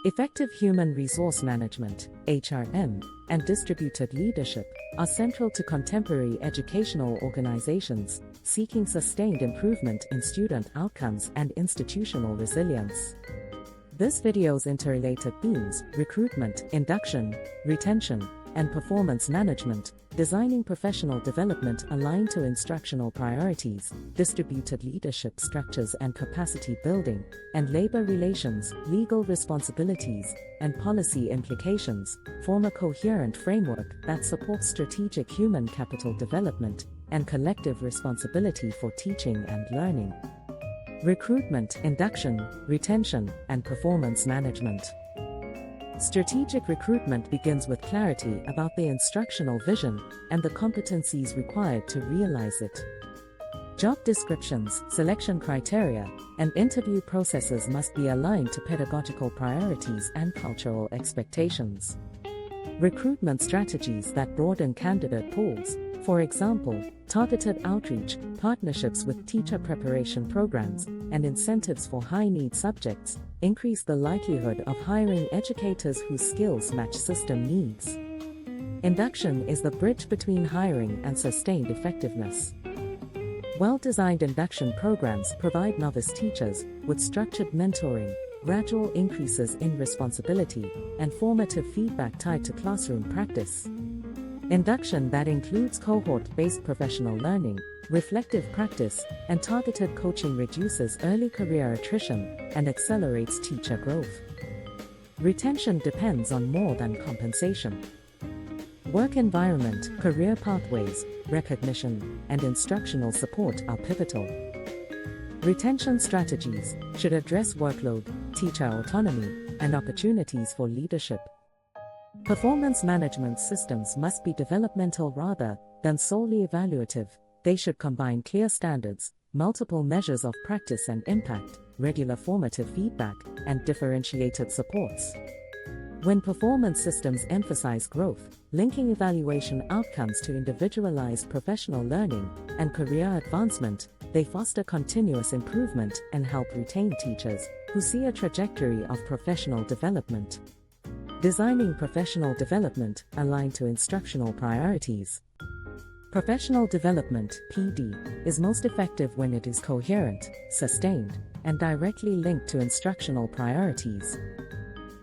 Effective human resource management, HRM, and distributed leadership are central to contemporary educational organizations seeking sustained improvement in student outcomes and institutional resilience. This video's interrelated themes: recruitment, induction, retention, and performance management, designing professional development aligned to instructional priorities, distributed leadership structures and capacity building, and labor relations, legal responsibilities, and policy implications, form a coherent framework that supports strategic human capital development and collective responsibility for teaching and learning. Recruitment, induction, retention, and performance management. Strategic recruitment begins with clarity about the instructional vision and the competencies required to realize it. Job descriptions, selection criteria, and interview processes must be aligned to pedagogical priorities and cultural expectations. Recruitment strategies that broaden candidate pools, for example, targeted outreach, partnerships with teacher preparation programs, and incentives for high-need subjects, increase the likelihood of hiring educators whose skills match system needs. Induction is the bridge between hiring and sustained effectiveness. Well-designed induction programs provide novice teachers with structured mentoring, gradual increases in responsibility, and formative feedback tied to classroom practice. Induction that includes cohort-based professional learning, reflective practice, and targeted coaching reduces early career attrition and accelerates teacher growth. Retention depends on more than compensation. Work environment, career pathways, recognition, and instructional support are pivotal. Retention strategies should address workload, teacher autonomy, and opportunities for leadership. Performance management systems must be developmental rather than solely evaluative. They should combine clear standards, multiple measures of practice and impact, regular formative feedback, and differentiated supports. When performance systems emphasize growth, linking evaluation outcomes to individualized professional learning and career advancement, they foster continuous improvement and help retain teachers who see a trajectory of professional development. Designing professional development aligned to instructional priorities. Professional development (PD) is most effective when it is coherent, sustained, and directly linked to instructional priorities.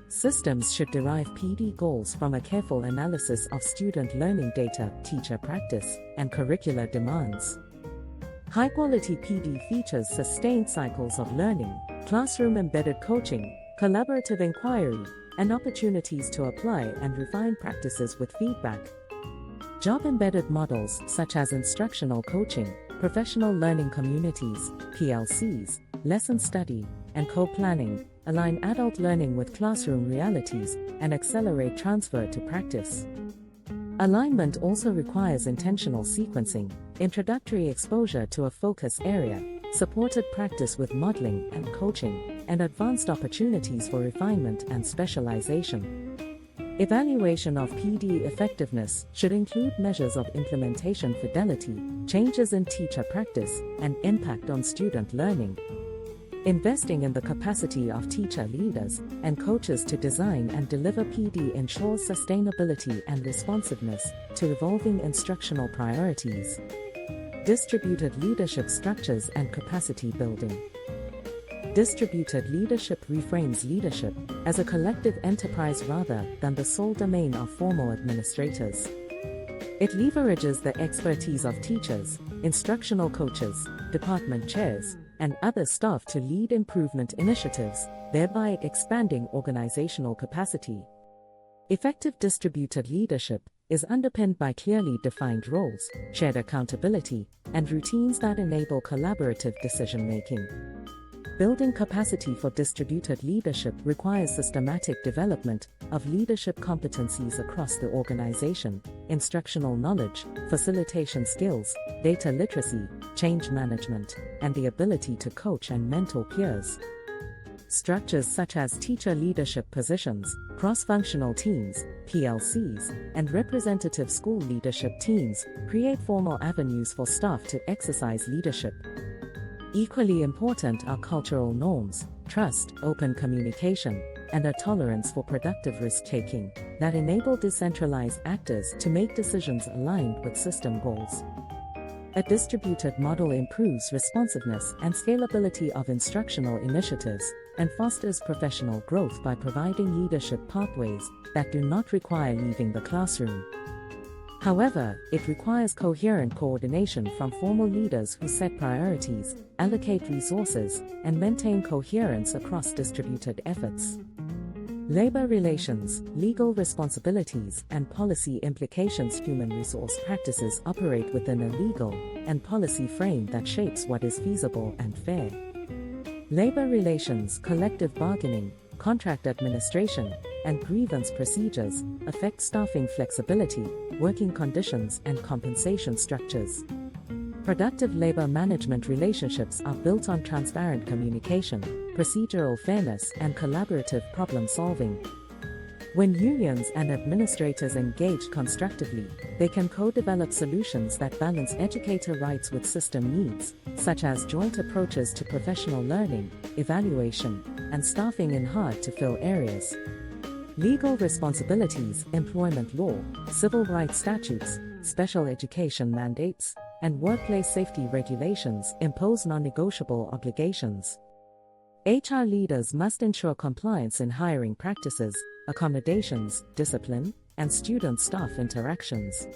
Systems should derive PD goals from a careful analysis of student learning data, teacher practice, and curricular demands. High-quality PD features sustained cycles of learning, classroom-embedded coaching, collaborative inquiry, and opportunities to apply and refine practices with feedback. Job-embedded models such as instructional coaching, professional learning communities, PLCs, lesson study, and co-planning align adult learning with classroom realities and accelerate transfer to practice. Alignment also requires intentional sequencing, introductory exposure to a focus area, supported practice with modeling and coaching, and advanced opportunities for refinement and specialization. Evaluation of PD effectiveness should include measures of implementation fidelity, changes in teacher practice, and impact on student learning. Investing in the capacity of teacher leaders and coaches to design and deliver PD ensures sustainability and responsiveness to evolving instructional priorities. Distributed leadership structures and capacity building. Distributed leadership reframes leadership as a collective enterprise rather than the sole domain of formal administrators. It leverages the expertise of teachers, instructional coaches, department chairs, and other staff to lead improvement initiatives, thereby expanding organizational capacity. Effective distributed leadership is underpinned by clearly defined roles, shared accountability, and routines that enable collaborative decision-making. Building capacity for distributed leadership requires systematic development of leadership competencies across the organization, instructional knowledge, facilitation skills, data literacy, change management, and the ability to coach and mentor peers. Structures such as teacher leadership positions, cross-functional teams, PLCs, and representative school leadership teams create formal avenues for staff to exercise leadership. Equally important are cultural norms, trust, open communication, and a tolerance for productive risk-taking that enable decentralized actors to make decisions aligned with system goals. A distributed model improves responsiveness and scalability of instructional initiatives and fosters professional growth by providing leadership pathways that do not require leaving the classroom. However, it requires coherent coordination from formal leaders who set priorities, allocate resources, and maintain coherence across distributed efforts. Labor relations, legal responsibilities, and policy implications. Human resource practices operate within a legal and policy frame that shapes what is feasible and fair. Labor relations, collective bargaining, contract administration, and grievance procedures affect staffing flexibility, working conditions, and compensation structures. Productive labor management relationships are built on transparent communication, procedural fairness, and collaborative problem solving. When unions and administrators engage constructively, they can co-develop solutions that balance educator rights with system needs, such as joint approaches to professional learning, evaluation, and staffing in hard-to-fill areas. Legal responsibilities, employment law, civil rights statutes, special education mandates, and workplace safety regulations impose non-negotiable obligations. HR leaders must ensure compliance in hiring practices, accommodations, discipline, and student-staff interactions.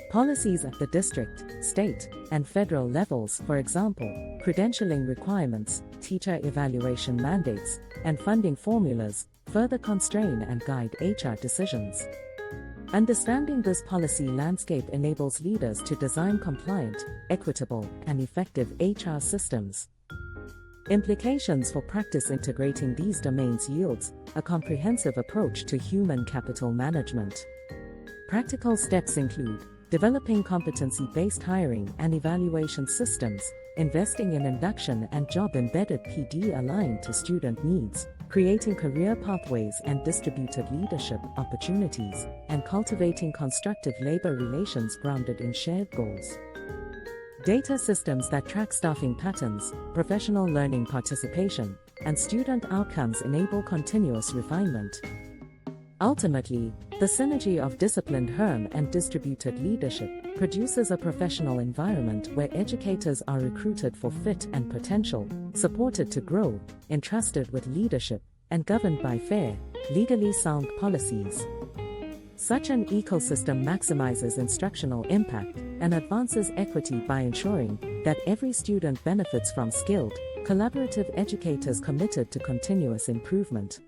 Policies at the district, state, and federal levels, for example, credentialing requirements, teacher evaluation mandates, and funding formulas, further constrain and guide HR decisions. Understanding this policy landscape enables leaders to design compliant, equitable, and effective HR systems. Implications for practice. Integrating these domains yields a comprehensive approach to human capital management. Practical steps include developing competency-based hiring and evaluation systems, investing in induction and job-embedded PD aligned to student needs, creating career pathways and distributed leadership opportunities, and cultivating constructive labor relations grounded in shared goals. Data systems that track staffing patterns, professional learning participation, and student outcomes enable continuous refinement. Ultimately, the synergy of disciplined HRM and distributed leadership produces a professional environment where educators are recruited for fit and potential, supported to grow, entrusted with leadership, and governed by fair, legally sound policies. Such an ecosystem maximizes instructional impact and advances equity by ensuring that every student benefits from skilled, collaborative educators committed to continuous improvement.